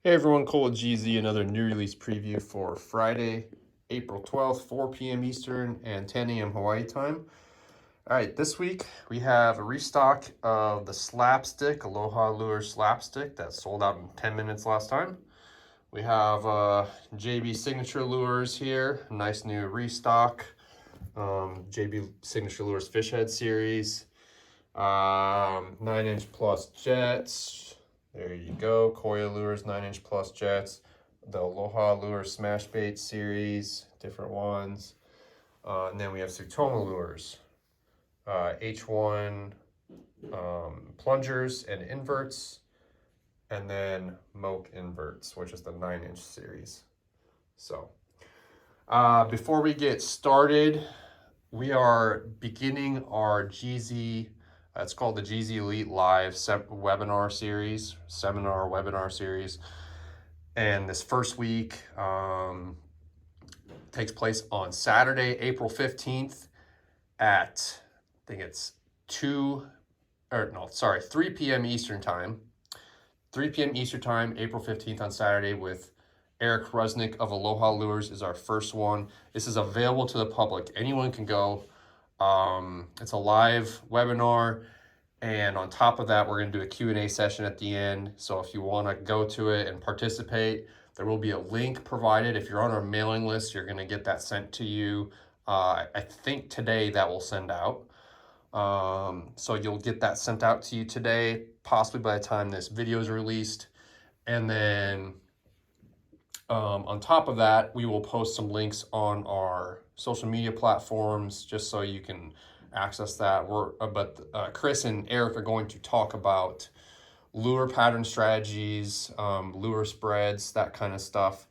Hey everyone, Cole with GZ, another new release preview for Friday, April 12th, 4 p.m. Eastern and 10 a.m. Hawaii time. All right, this week we have a restock of the Slapstick, Aloha Lures Slapstick that sold out in 10 minutes last time. We have JB Signature Lures here, nice new restock. JB Signature Lures Fish Head series, 9-inch plus jets. There you go, Koya Lures 9-inch plus jets, the Aloha Lures Smash Bait series, different ones. And then we have Tsutomu Lures, H1 Plungers and Inverts, and then Moke Inverts, which is the 9-inch series. So, before we get started, we are beginning our GZ. It's called the GZ Elite Live webinar series, webinar series. And this first week takes place on Saturday, April 15th at, I think it's 3 p.m. Eastern time. 3 p.m. Eastern time, April 15th on Saturday with Eric Rusnick of Aloha Lures is our first one. This is available to the public. Anyone can go. It's a live webinar, and on top of that, we're going to do a Q&A session at the end. So if you want to go to it and participate, there will be a link provided. If you're on our mailing list, you're going to get that sent to you. I think today that will send out. So you'll get that sent out to you today, possibly by the time this video is released. And then on top of that, we will post some links on our social media platforms just so you can access that. Chris and Eric are going to talk about lure pattern strategies, lure spreads, that kind of stuff.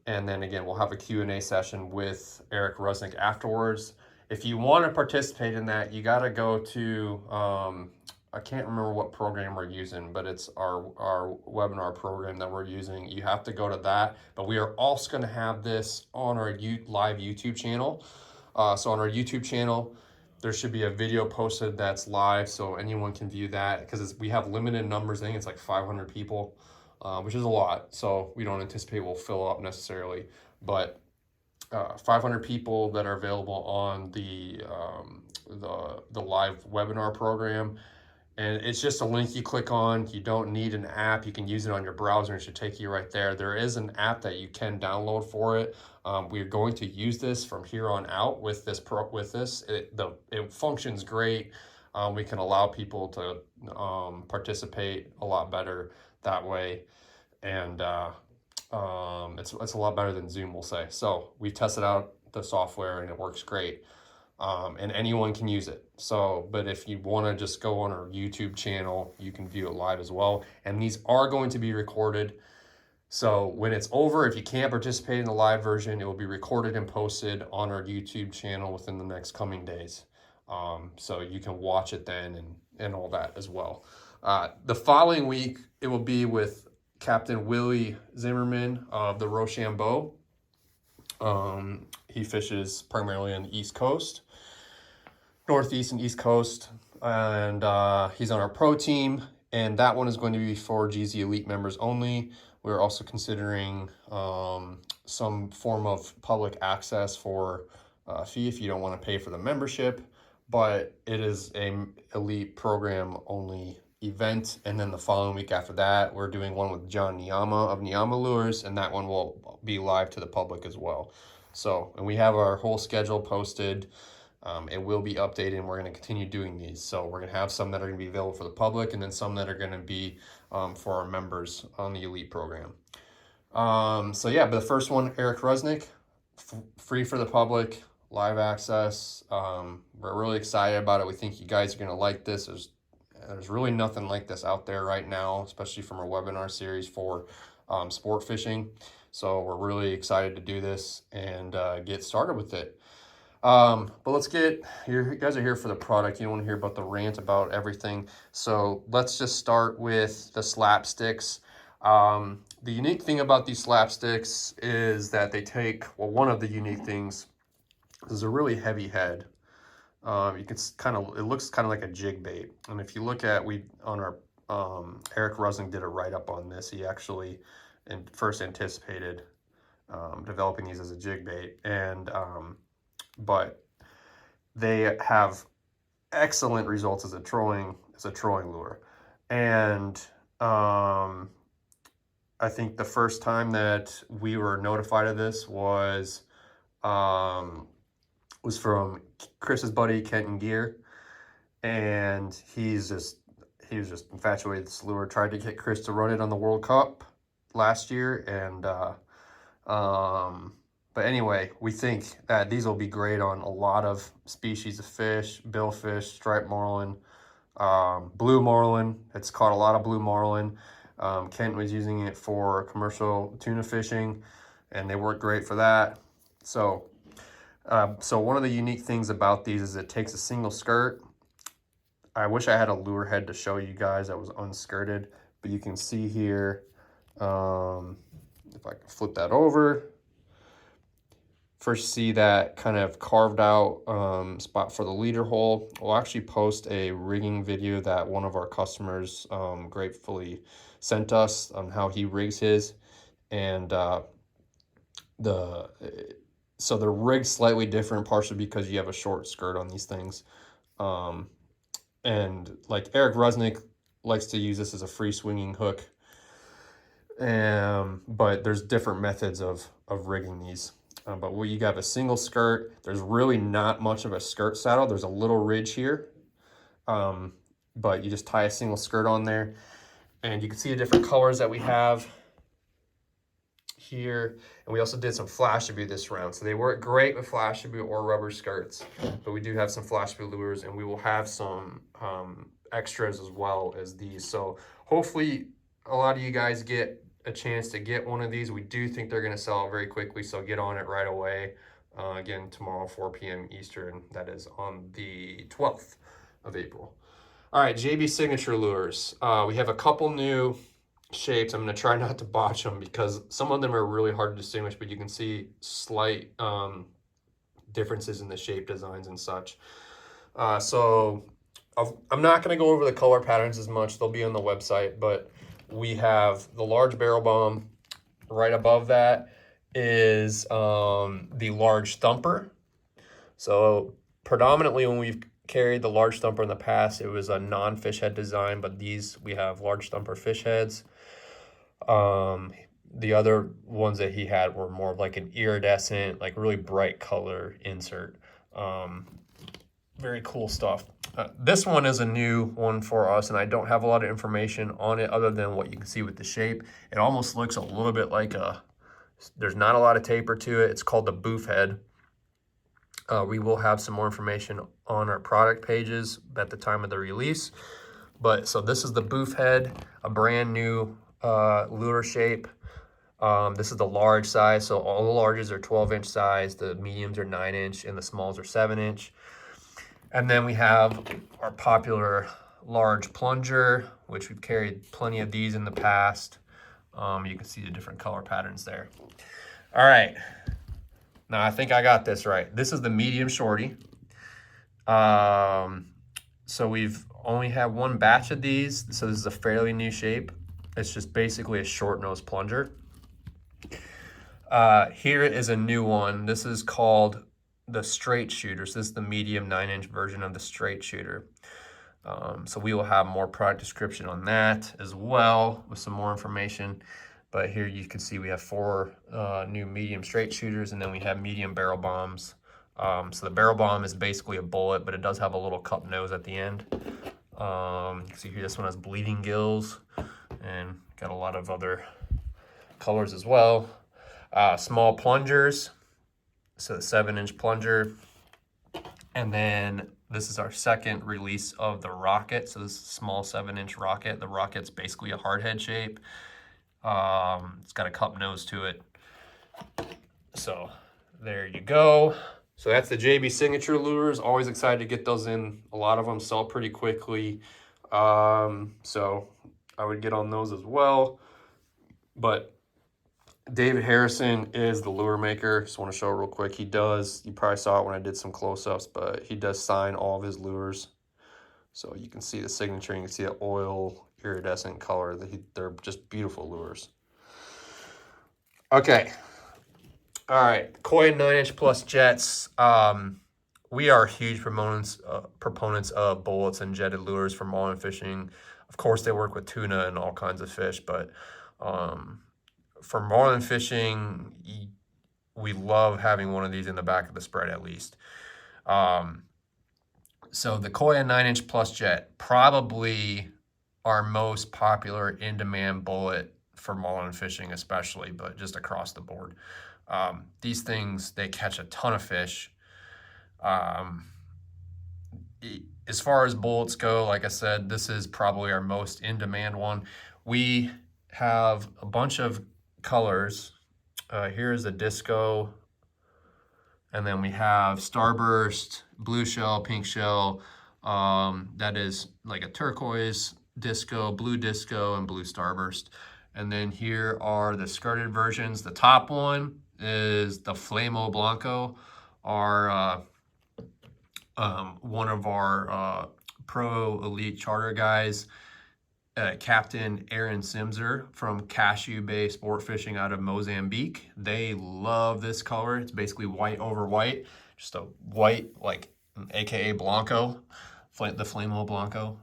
And then again, we'll have a Q&A session with Eric Rusnick afterwards. If you want to participate in that, you got to go to, I can't remember what program we're using, but it's our webinar program that we're using. You have to go to that, but we are also going to have this on our live YouTube channel. So on our YouTube channel, there should be a video posted that's live, so anyone can view that, because we have limited numbers. I think it's like 500 people, which is a lot, so we don't anticipate we'll fill up necessarily, but 500 people that are available on the live webinar program. And it's just a link you click on. You don't need an app. You can use it on your browser. It should take you right there. There is an app that you can download for it. We're going to use this from here on out with this. It functions great. We can allow people to participate a lot better that way, and it's a lot better than Zoom, we'll say. So we tested out the software and it works great. And anyone can use it. So, but if you want to just go on our YouTube channel, you can view it live as well. And these are going to be recorded. So when it's over, if you can't participate in the live version, it will be recorded and posted on our YouTube channel within the next coming days. So you can watch it then and all that as well. The following week, it will be with Captain Willie Zimmerman of the Rochambeau. He fishes primarily on the East Coast, Northeast and East Coast, and he's on our pro team, and that one is going to be for GZ Elite members only. We're also considering some form of public access for a fee if you don't want to pay for the membership, but it is an elite program only event. And then the following week after that, we're doing one with John Niyama of Niyama Lures, and that one will be live to the public as well. So, and we have our whole schedule posted. It will be updated, and we're going to continue doing these. So we're going to have some that are going to be available for the public, and then some that are going to be for our members on the elite program. So yeah, but the first one, Eric Rusnick, free for the public, live access. We're really excited about it. We think you guys are going to like this. There's really nothing like this out there right now, especially from our webinar series for sport fishing. So we're really excited to do this and get started with it. But let's get here. You guys are here for the product. You don't want to hear about the rant about everything. So let's just start with the Slapsticks. The unique thing about these Slapsticks is that they take, well, one of the unique things is a really heavy head. You can it looks kind of like a jig bait. And if you look at, on our, Eric Rusnick did a write-up on this. He actually and first anticipated developing these as a jig bait. And but they have excellent results as a trolling lure. And I think the first time that we were notified of this was from Chris's buddy Kenton Gear, and he was just infatuated with this lure. Tried to get Chris to run it on the World Cup last year, and but anyway, we think that these will be great on a lot of species of fish: billfish, striped marlin, blue marlin. It's caught a lot of blue marlin. Kent was using it for commercial tuna fishing, and they work great for that. So one of the unique things about these is it takes a single skirt. I wish I had a lure head to show you guys that was unskirted, but you can see here, if I can flip that over, first see that kind of carved out spot for the leader hole. We'll actually post a rigging video that one of our customers gratefully sent us on how he rigs his, and so they're rigged slightly different, partially because you have a short skirt on these things. And like Eric Rusnick likes to use this as a free swinging hook. But there's different methods of rigging these. But you have a single skirt. There's really not much of a skirt saddle. There's a little ridge here. But you just tie a single skirt on there. And you can see the different colors that we have here. And we also did some flash debut this round. So they work great with flash debut or rubber skirts. But we do have some flash debut lures, and we will have some extras as well as these. So hopefully a lot of you guys get a chance to get one of these. We do think they're going to sell out very quickly, so get on it right away. Again, tomorrow, 4 p.m. Eastern. That is on the 12th of April. All right, JB Signature Lures. We have a couple new shapes. I'm going to try not to botch them because some of them are really hard to distinguish, but you can see slight differences in the shape designs and such. So I'm not going to go over the color patterns as much. They'll be on the website, but we have the large barrel bomb. Right above that is the large Thumper. So predominantly when we've carried the large Thumper in the past, it was a non-fish head design, but these, we have large Thumper fish heads. The other ones that he had were more of like an iridescent, like really bright color insert. Very cool stuff. This one is a new one for us, and I don't have a lot of information on it other than what you can see with the shape. It almost looks a little bit like there's not a lot of taper to it. It's called the Boofhead. We will have some more information on our product pages at the time of the release. But so this is the Boofhead, a brand new lure shape. This is the large size, so all the larges are 12-inch size, the mediums are 9-inch, and the smalls are 7-inch. And then we have our popular large Plunger, which we've carried plenty of these in the past. You can see the different color patterns there. All right, now I think I got this right. This is the medium Shorty. So we've only had one batch of these, so this is a fairly new shape. It's just basically a short nose plunger. Here is a new one. This is called the straight shooter. So this is the medium 9-inch version of the straight shooter. So we will have more product description on that as well with some more information. But here you can see we have 4 new medium straight shooters, and then we have medium barrel bombs. So the barrel bomb is basically a bullet, but it does have a little cup nose at the end. You can see here this one has bleeding gills and got a lot of other colors as well. Small plungers, so the 7-inch plunger. And then this is our second release of the rocket. So this is a small 7-inch rocket. The rocket's basically a hard head shape. It's got a cup nose to it. So there you go. So that's the JB Signature Lures. Always excited to get those in. A lot of them sell pretty quickly. So I would get on those as well. But David Harrison is the lure maker. Just want to show real quick. He does, you probably saw it when I did some close-ups, but he does sign all of his lures. So you can see the signature, you can see the oil iridescent color. They're just beautiful lures. Okay. All right. KOYA 9" plus jets. We are huge proponents of bullets and jetted lures for marlin fishing. Of course, they work with tuna and all kinds of fish, but for marlin fishing, we love having one of these in the back of the spread at least. So the KOYA 9" plus jet, probably our most popular in-demand bullet for marlin fishing especially, but just across the board. These things, they catch a ton of fish. As far as bullets go, like I said, this is probably our most in-demand one. We have a bunch of colors. Here's a disco, and then we have starburst, blue shell, pink shell. That is like a turquoise disco, blue disco, and blue starburst. And then here are the skirted versions. The top one is the Flamo Blanco, one of our pro elite charter guys, Captain Aaron Simser from Cashew Bay Sport Fishing out of Mozambique. They love this color. It's basically white over white, just a white, like AKA Blanco, the Flamo Blanco.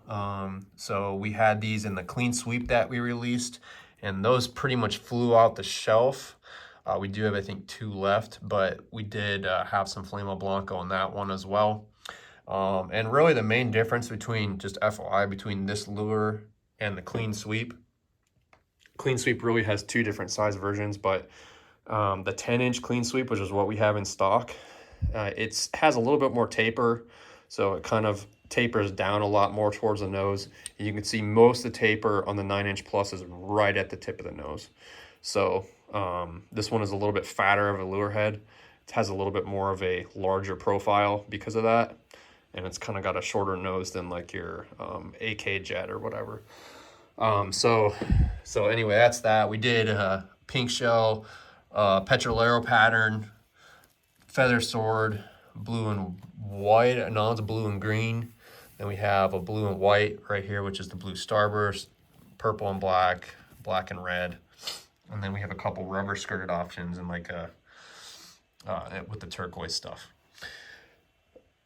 So we had these in the clean sweep that we released, and those pretty much flew out the shelf. We do have, I think, 2 left, but we did have some Flamo Blanco on that one as well. And really the main difference between, just FYI, between this lure and the clean sweep really has 2 different size versions, but the 10" clean sweep, which is what we have in stock, it has a little bit more taper, so it kind of tapers down a lot more towards the nose. And you can see most of the taper on the 9" plus is right at the tip of the nose. So this one is a little bit fatter of a lure head. It has a little bit more of a larger profile because of that. And it's kind of got a shorter nose than like your AK Jet or whatever. So anyway, that's that. We did pink shell, petrolero pattern, feather sword, blue and white. No, it's blue and green. Then we have a blue and white right here, which is the blue starburst, purple and black, black and red. And then we have a couple rubber skirted options and like with the turquoise stuff.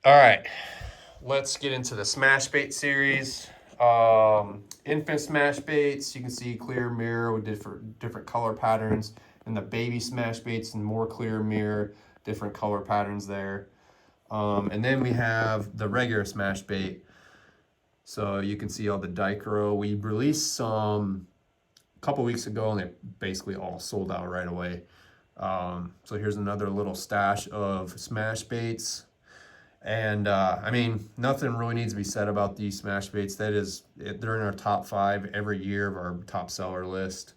All right, let's get into the smash bait series. Infant smash baits, you can see clear mirror with different color patterns, and the baby smash baits and more clear mirror, different color patterns there. And then we have the regular smash bait. So you can see all the Dichro. We released some a couple weeks ago, and they basically all sold out right away. So here's another little stash of smash baits. And I mean, nothing really needs to be said about these smash baits. They're in our top 5 every year of our top seller list.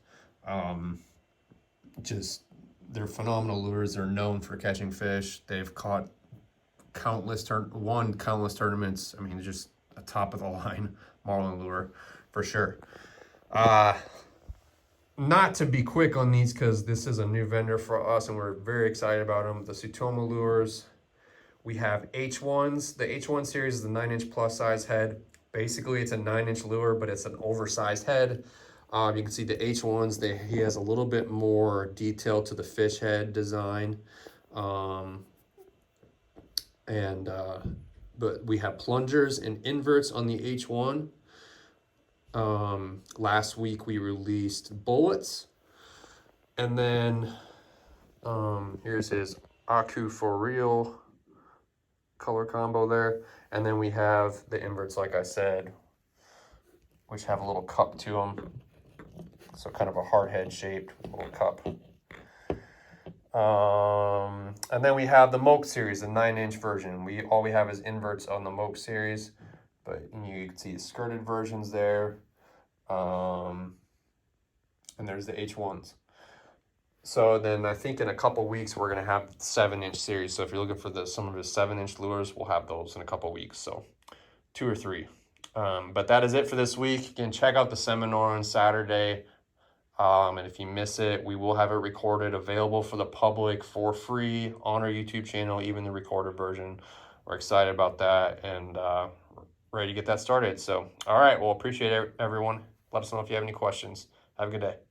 They're phenomenal lures. They're known for catching fish. They've caught countless tournaments. I mean, just a top of the line marlin lure for sure. Not to be quick on these because this is a new vendor for us and we're very excited about them. The Tsutomu Lures. We have H1s. The H1 series is the 9" plus size head. Basically, it's a 9" lure, but it's an oversized head. You can see the H1s, he has a little bit more detail to the fish head design. But we have plungers and inverts on the H1. Last week we released bullets. And then here's his Aku for real color combo there. And then we have the inverts, like I said, which have a little cup to them. So kind of a hard head shaped little cup. And then we have the Moke series, the 9" version. All we have is inverts on the Moke series, but you can see the skirted versions there. And there's the H1s. So then I think in a couple weeks we're gonna have 7" series. So if you're looking for some of his 7" lures, we'll have those in a couple weeks. So 2 or 3. But that is it for this week. You can check out the seminar on Saturday. And if you miss it, we will have it recorded, available for the public for free on our YouTube channel, even the recorded version. We're excited about that and ready to get that started. So, all right, well, appreciate it, everyone. Let us know if you have any questions. Have a good day.